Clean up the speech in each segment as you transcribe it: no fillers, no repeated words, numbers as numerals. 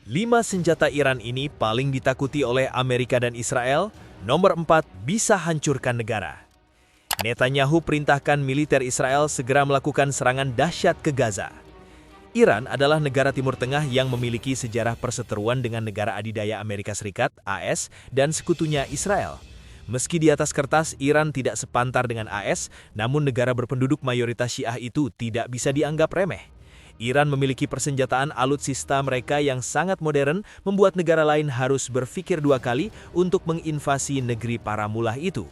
5 senjata Iran ini paling ditakuti oleh Amerika dan Israel. Nomor 4, bisa hancurkan negara. Netanyahu perintahkan militer Israel segera melakukan serangan dahsyat ke Gaza. Iran adalah negara Timur Tengah yang memiliki sejarah perseteruan dengan negara adidaya Amerika Serikat, AS, dan sekutunya Israel. Meski di atas kertas Iran tidak sepantar dengan AS, namun negara berpenduduk mayoritas Syiah itu tidak bisa dianggap remeh. Iran memiliki persenjataan alutsista mereka yang sangat modern, membuat negara lain harus berpikir dua kali untuk menginvasi negeri para mullah itu.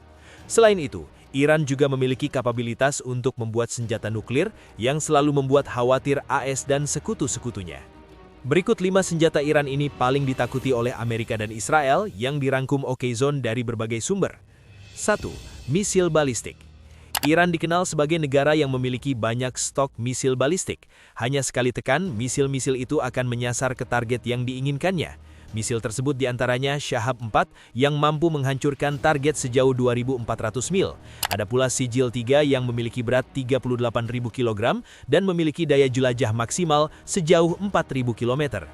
Selain itu, Iran juga memiliki kapabilitas untuk membuat senjata nuklir yang selalu membuat khawatir AS dan sekutu-sekutunya. Berikut 5 senjata Iran ini paling ditakuti oleh Amerika dan Israel yang dirangkum Okezone dari berbagai sumber. 1. Misil balistik. Iran dikenal sebagai negara yang memiliki banyak stok misil balistik. Hanya sekali tekan, misil-misil itu akan menyasar ke target yang diinginkannya. Misil tersebut diantaranya Shahab 4 yang mampu menghancurkan target sejauh 2.400 mil. Ada pula Sijil 3 yang memiliki berat 38.000 kg dan memiliki daya jelajah maksimal sejauh 4.000 km.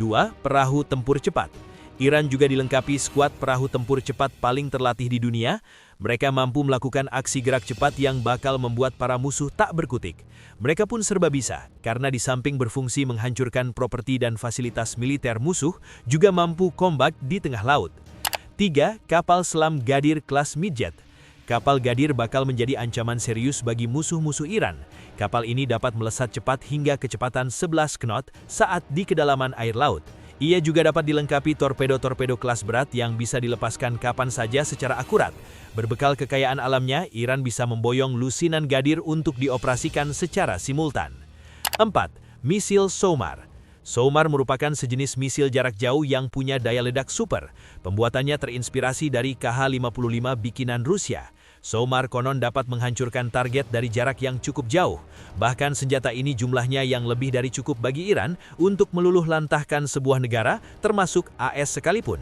2. Perahu tempur cepat. Iran juga dilengkapi skuad perahu tempur cepat paling terlatih di dunia. Mereka mampu melakukan aksi gerak cepat yang bakal membuat para musuh tak berkutik. Mereka pun serba bisa, karena di samping berfungsi menghancurkan properti dan fasilitas militer musuh, juga mampu kombat di tengah laut. 3. Kapal selam Gadir kelas Midjet. Kapal Gadir bakal menjadi ancaman serius bagi musuh-musuh Iran. Kapal ini dapat melesat cepat hingga kecepatan 11 knot saat di kedalaman air laut. Ia juga dapat dilengkapi torpedo-torpedo kelas berat yang bisa dilepaskan kapan saja secara akurat. Berbekal kekayaan alamnya, Iran bisa memboyong lusinan Gadir untuk dioperasikan secara simultan. 4. Misil SOMAR. SOMAR merupakan sejenis misil jarak jauh yang punya daya ledak super. Pembuatannya terinspirasi dari KH-55 bikinan Rusia. SOMAR konon dapat menghancurkan target dari jarak yang cukup jauh. Bahkan senjata ini jumlahnya yang lebih dari cukup bagi Iran untuk meluluh lantahkan sebuah negara, termasuk AS sekalipun.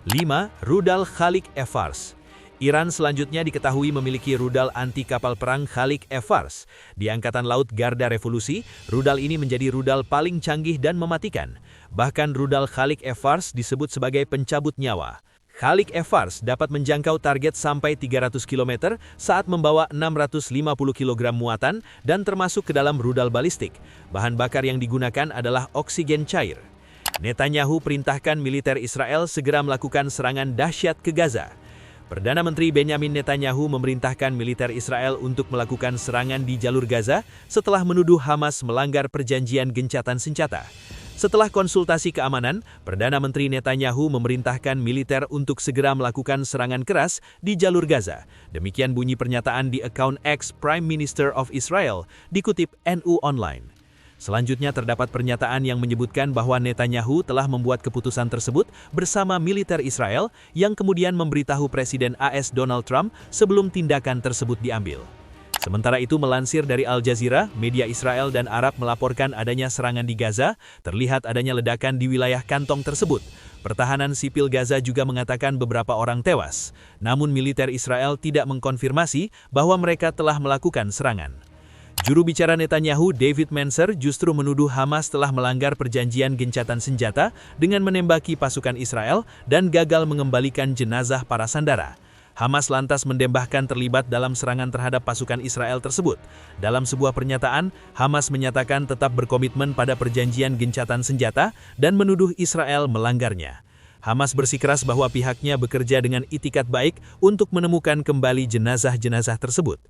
5. Rudal Khalik Evars. Iran selanjutnya diketahui memiliki rudal anti kapal perang Khalik Evars. Di Angkatan Laut Garda Revolusi, rudal ini menjadi rudal paling canggih dan mematikan. Bahkan rudal Khalik Evars disebut sebagai pencabut nyawa. Khalik Evars dapat menjangkau target sampai 300 km saat membawa 650 kg muatan dan termasuk ke dalam rudal balistik. Bahan bakar yang digunakan adalah oksigen cair. Netanyahu perintahkan militer Israel segera melakukan serangan dahsyat ke Gaza. Perdana Menteri Benjamin Netanyahu memerintahkan militer Israel untuk melakukan serangan di jalur Gaza setelah menuduh Hamas melanggar perjanjian gencatan senjata. Setelah konsultasi keamanan, Perdana Menteri Netanyahu memerintahkan militer untuk segera melakukan serangan keras di jalur Gaza. Demikian bunyi pernyataan di akun X Prime Minister of Israel, dikutip NU Online. Selanjutnya terdapat pernyataan yang menyebutkan bahwa Netanyahu telah membuat keputusan tersebut bersama militer Israel yang kemudian memberitahu Presiden AS Donald Trump sebelum tindakan tersebut diambil. Sementara itu melansir dari Al Jazeera, media Israel dan Arab melaporkan adanya serangan di Gaza, terlihat adanya ledakan di wilayah kantong tersebut. Pertahanan sipil Gaza juga mengatakan beberapa orang tewas, namun militer Israel tidak mengkonfirmasi bahwa mereka telah melakukan serangan. Juru bicara Netanyahu, David Mencer, justru menuduh Hamas telah melanggar perjanjian gencatan senjata dengan menembaki pasukan Israel dan gagal mengembalikan jenazah para sandera. Hamas lantas mendembahkan terlibat dalam serangan terhadap pasukan Israel tersebut. Dalam sebuah pernyataan, Hamas menyatakan tetap berkomitmen pada perjanjian gencatan senjata dan menuduh Israel melanggarnya. Hamas bersikeras bahwa pihaknya bekerja dengan itikat baik untuk menemukan kembali jenazah-jenazah tersebut.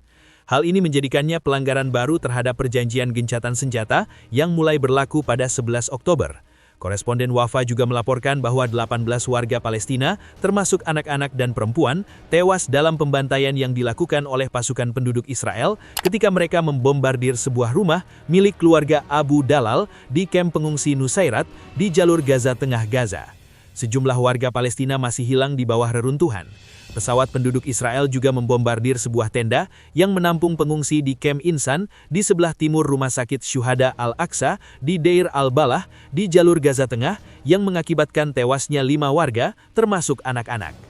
Hal ini menjadikannya pelanggaran baru terhadap perjanjian gencatan senjata yang mulai berlaku pada 11 Oktober. Koresponden Wafa juga melaporkan bahwa 18 warga Palestina, termasuk anak-anak dan perempuan, tewas dalam pembantaian yang dilakukan oleh pasukan penduduk Israel ketika mereka membombardir sebuah rumah milik keluarga Abu Dalal di kamp pengungsi Nusairat di jalur Gaza Tengah Gaza. Sejumlah warga Palestina masih hilang di bawah reruntuhan. Pesawat penduduk Israel juga membombardir sebuah tenda yang menampung pengungsi di Camp Insan di sebelah timur Rumah Sakit Syuhada Al-Aqsa di Deir al-Balah di jalur Gaza Tengah yang mengakibatkan tewasnya 5 warga termasuk anak-anak.